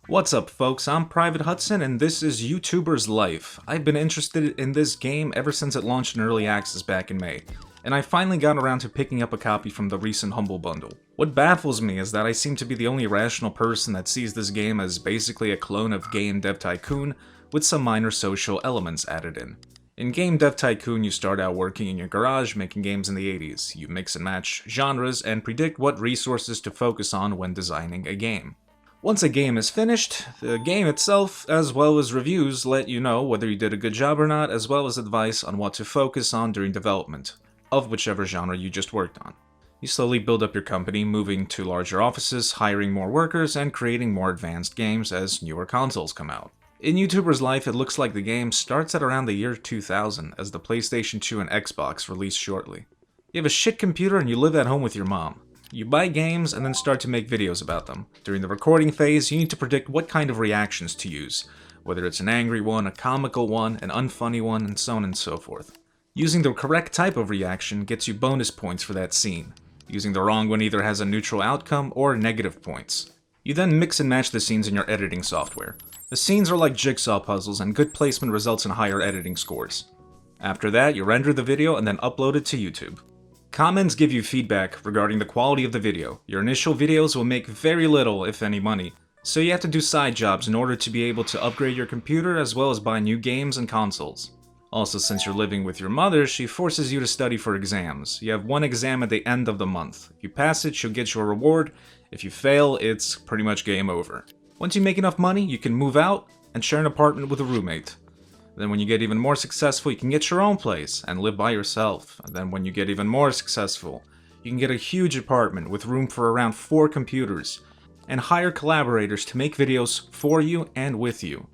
What's up, folks? I'm Private Hudson, and this is YouTuber's Life. I've been interested in this game ever since it launched in early access back in May, and I finally got around to picking up a copy from the recent Humble Bundle. What baffles me is that I seem to be the only rational person that sees this game as basically a clone of Game Dev Tycoon with some minor social elements added in. In Game Dev Tycoon, you start out working in your garage making games in the 80s. You mix and match genres and predict what resources to focus on when designing a game. Once a game is finished, the game itself, as well as reviews, let you know whether you did a good job or not, as well as advice on what to focus on during development of whichever genre you just worked on. You slowly build up your company, moving to larger offices, hiring more workers, and creating more advanced games as newer consoles come out. In YouTuber's Life, it looks like the game starts at around the year 2000, as the PlayStation 2 and Xbox release shortly. You have a shit computer and you live at home with your mom. You buy games and then start to make videos about them. During the recording phase, you need to predict what kind of reactions to use, whether it's an angry one, a comical one, an unfunny one, and so on and so forth. Using the correct type of reaction gets you bonus points for that scene. Using the wrong one either has a neutral outcome or negative points. You then mix and match the scenes in your editing software. The scenes are like jigsaw puzzles, and good placement results in higher editing scores. After that, you render the video and then upload it to YouTube. Comments give you feedback regarding the quality of the video. Your initial videos will make very little, if any, money, so you have to do side jobs in order to be able to upgrade your computer as well as buy new games and consoles. Also, since you're living with your mother, she forces you to study for exams. You have one exam at the end of the month. If you pass it, she'll get you a reward. If you fail, it's pretty much game over. Once you make enough money, you can move out and share an apartment with a roommate. Then when you get even more successful, you can get your own place and live by yourself. And then when you get even more successful, you can get a huge apartment with room for around 4 computers and hire collaborators to make videos for you and with you.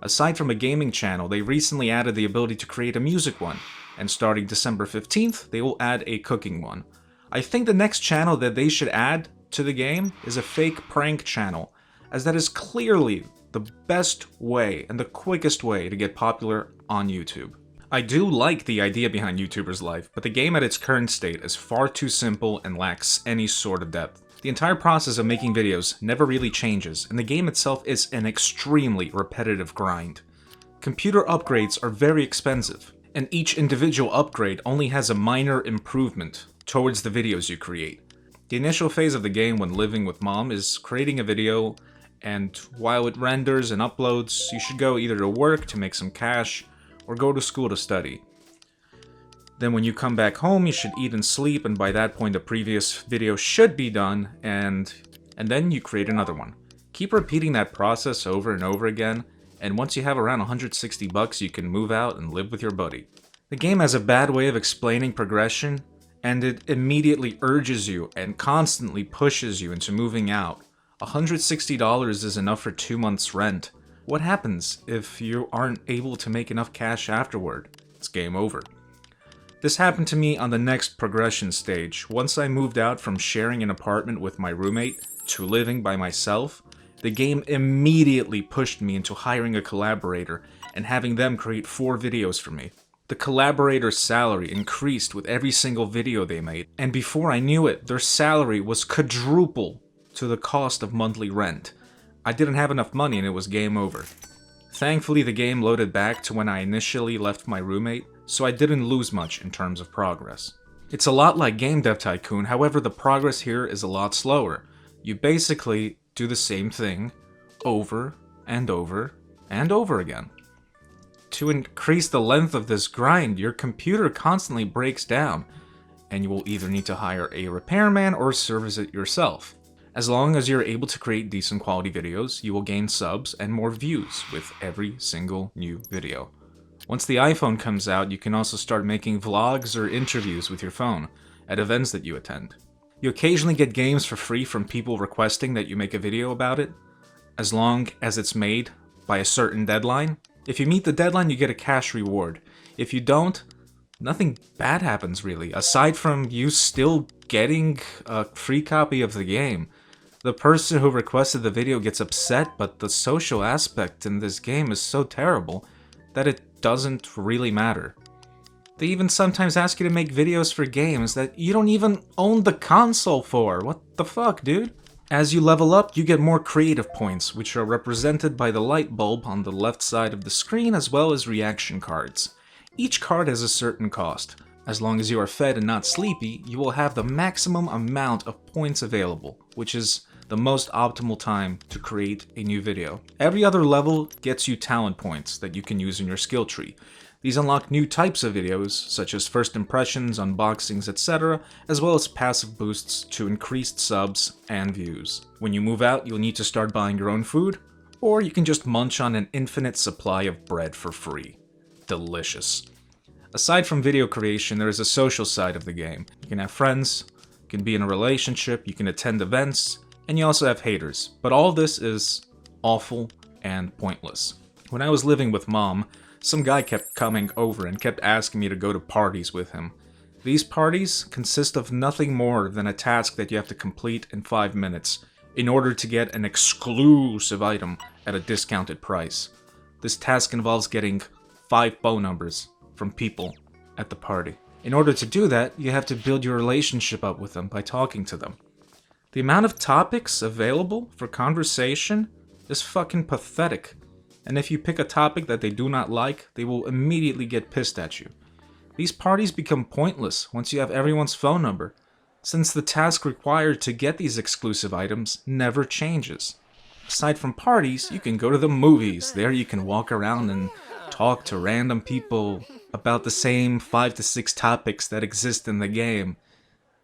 Aside from a gaming channel, they recently added the ability to create a music one, and starting December 15th, they will add a cooking one. I think the next channel that they should add to the game is a fake prank channel, as that is clearly the best way and the quickest way to get popular on YouTube. I do like the idea behind YouTuber's Life, but the game at its current state is far too simple and lacks any sort of depth. The entire process of making videos never really changes, and the game itself is an extremely repetitive grind. Computer upgrades are very expensive, and each individual upgrade only has a minor improvement towards the videos you create. The initial phase of the game when living with mom is creating a video, and while it renders and uploads, you should go either to work to make some cash or go to school to study. Then when you come back home, you should eat and sleep, and by that point the previous video should be done, and then you create another one. Keep repeating that process over and over again, and once you have around 160 bucks, you can move out and live with your buddy. The game has a bad way of explaining progression, and it immediately urges you and constantly pushes you into moving out. $160 is enough for 2 months' rent. What happens if you aren't able to make enough cash afterward? It's game over. This happened to me on the next progression stage. Once I moved out from sharing an apartment with my roommate to living by myself, the game immediately pushed me into hiring a collaborator and having them create 4 videos for me. The collaborator's salary increased with every single video they made, and before I knew it, their salary was quadruple to the cost of monthly rent. I didn't have enough money and it was game over. Thankfully, the game loaded back to when I initially left my roommate, so I didn't lose much in terms of progress. It's a lot like Game Dev Tycoon, however the progress here is a lot slower. You basically do the same thing over and over and over again. To increase the length of this grind, your computer constantly breaks down, and you will either need to hire a repairman or service it yourself. As long as you're able to create decent quality videos, you will gain subs and more views with every single new video. Once the iPhone comes out, you can also start making vlogs or interviews with your phone at events that you attend. You occasionally get games for free from people requesting that you make a video about it, as long as it's made by a certain deadline. If you meet the deadline, you get a cash reward. If you don't, nothing bad happens really, aside from you still getting a free copy of the game. The person who requested the video gets upset, but the social aspect in this game is so terrible that it doesn't really matter. They even sometimes ask you to make videos for games that you don't even own the console for. What the fuck, dude? As you level up, you get more creative points, which are represented by the light bulb on the left side of the screen as well as reaction cards. Each card has a certain cost. As long as you are fed and not sleepy, you will have the maximum amount of points available, which is the most optimal time to create a new video. Every other level gets you talent points that you can use in your skill tree. These unlock new types of videos, such as first impressions, unboxings, etc., as well as passive boosts to increased subs and views. When you move out, you'll need to start buying your own food, or you can just munch on an infinite supply of bread for free. Delicious. Aside from video creation, there is a social side of the game. You can have friends, you can be in a relationship, you can attend events, and you also have haters. But all this is awful and pointless. When I was living with Mom, some guy kept coming over and kept asking me to go to parties with him. These parties consist of nothing more than a task that you have to complete in 5 minutes in order to get an exclusive item at a discounted price. This task involves getting 5 phone numbers from people at the party. In order to do that, you have to build your relationship up with them by talking to them. The amount of topics available for conversation is fucking pathetic. And if you pick a topic that they do not like, they will immediately get pissed at you. These parties become pointless once you have everyone's phone number, since the task required to get these exclusive items never changes. Aside from parties, you can go to the movies. There you can walk around and talk to random people about the same 5 to 6 topics that exist in the game.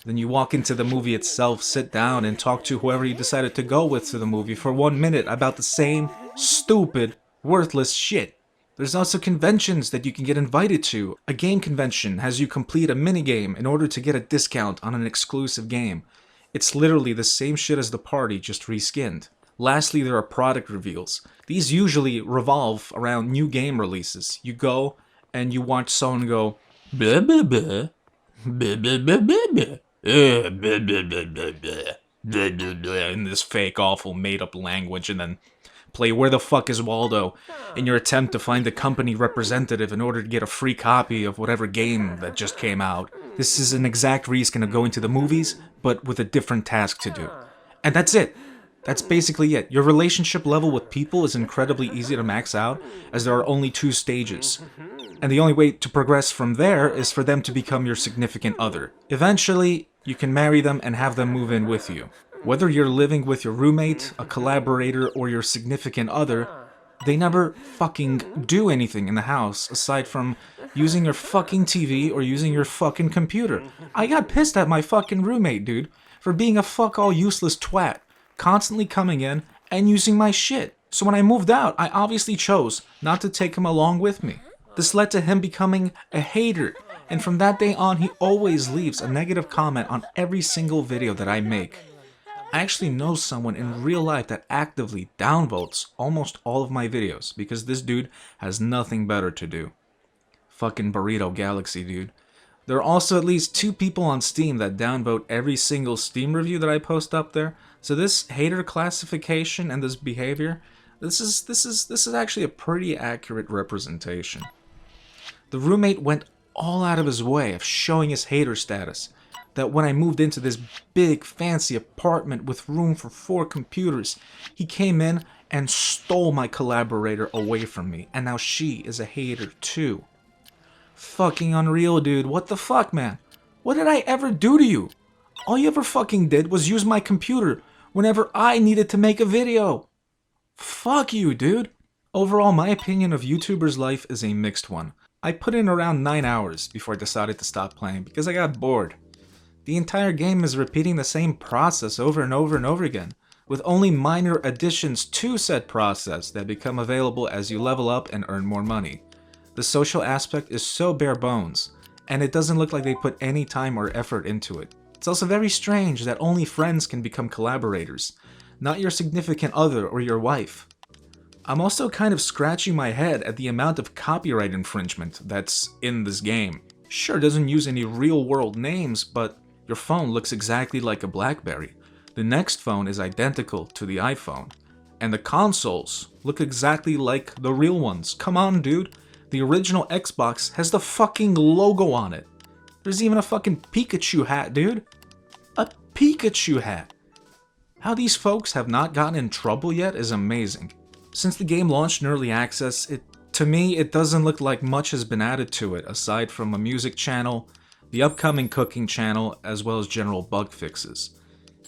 Then you walk into the movie itself, sit down, and talk to whoever you decided to go with to the movie for 1 minute about the same stupid, worthless shit. There's also conventions that you can get invited to. A game convention has you complete a minigame in order to get a discount on an exclusive game. It's literally the same shit as the party, just reskinned. Lastly, there are product reveals. These usually revolve around new game releases. You go and you watch someone go blah blah blah blah blah blah blah blah blah blah blah blah in this fake, awful, made-up language, and then play Where the Fuck is Waldo in your attempt to find the company representative in order to get a free copy of whatever game that just came out. This is an exact reskin of going to the movies, but with a different task to do. And that's it. That's basically it. Your relationship level with people is incredibly easy to max out, as there are only 2 stages. And the only way to progress from there is for them to become your significant other. Eventually, you can marry them and have them move in with you. Whether you're living with your roommate, a collaborator, or your significant other, they never fucking do anything in the house aside from using your fucking TV or using your fucking computer. I got pissed at my fucking roommate, dude, for being a fuck-all useless twat, constantly coming in and using my shit. So when I moved out, I obviously chose not to take him along with me. This led to him becoming a hater, and from that day on, he always leaves a negative comment on every single video that I make. I actually know someone in real life that actively downvotes almost all of my videos because this dude has nothing better to do. Fucking Burrito Galaxy, dude. There are also at least 2 people on Steam that downvote every single Steam review that I post up there. So this hater classification and this behavior, this is actually a pretty accurate representation. The roommate went all out of his way of showing his hater status. That when I moved into this big, fancy apartment with room for 4 computers, he came in and stole my collaborator away from me, and now she is a hater too. Fucking unreal, dude. What the fuck, man? What did I ever do to you? All you ever fucking did was use my computer whenever I needed to make a video. Fuck you, dude. Overall, my opinion of YouTubers' life is a mixed one. I put in around 9 hours before I decided to stop playing because I got bored. The entire game is repeating the same process over and over and over again, with only minor additions to said process that become available as you level up and earn more money. The social aspect is so bare bones, and it doesn't look like they put any time or effort into it. It's also very strange that only friends can become collaborators, not your significant other or your wife. I'm also kind of scratching my head at the amount of copyright infringement that's in this game. Sure, it doesn't use any real-world names, but your phone looks exactly like a BlackBerry. The next phone is identical to the iPhone. And the consoles look exactly like the real ones. Come on, dude. The original Xbox has the fucking logo on it. There's even a fucking Pikachu hat, dude. A Pikachu hat. How these folks have not gotten in trouble yet is amazing. Since the game launched in early access, to me, it doesn't look like much has been added to it, aside from a music channel, the upcoming cooking channel, as well as general bug fixes.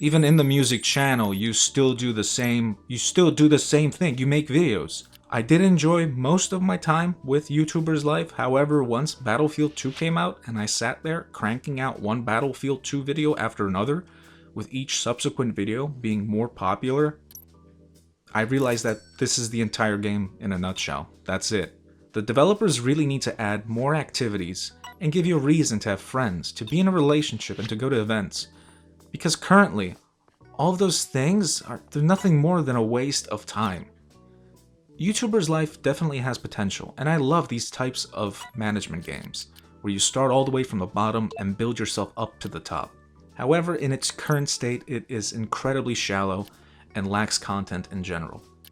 Even in the music channel, you still do the same thing, you make videos. I did enjoy most of my time with YouTuber's Life, however, once Battlefield 2 came out and I sat there cranking out one Battlefield 2 video after another, with each subsequent video being more popular, I realized that this is the entire game in a nutshell. That's it. The developers really need to add more activities and give you a reason to have friends, to be in a relationship, and to go to events. Because currently, all of those things they're nothing more than a waste of time. YouTuber's Life definitely has potential, and I love these types of management games, where you start all the way from the bottom and build yourself up to the top. However, in its current state, it is incredibly shallow and lacks content in general.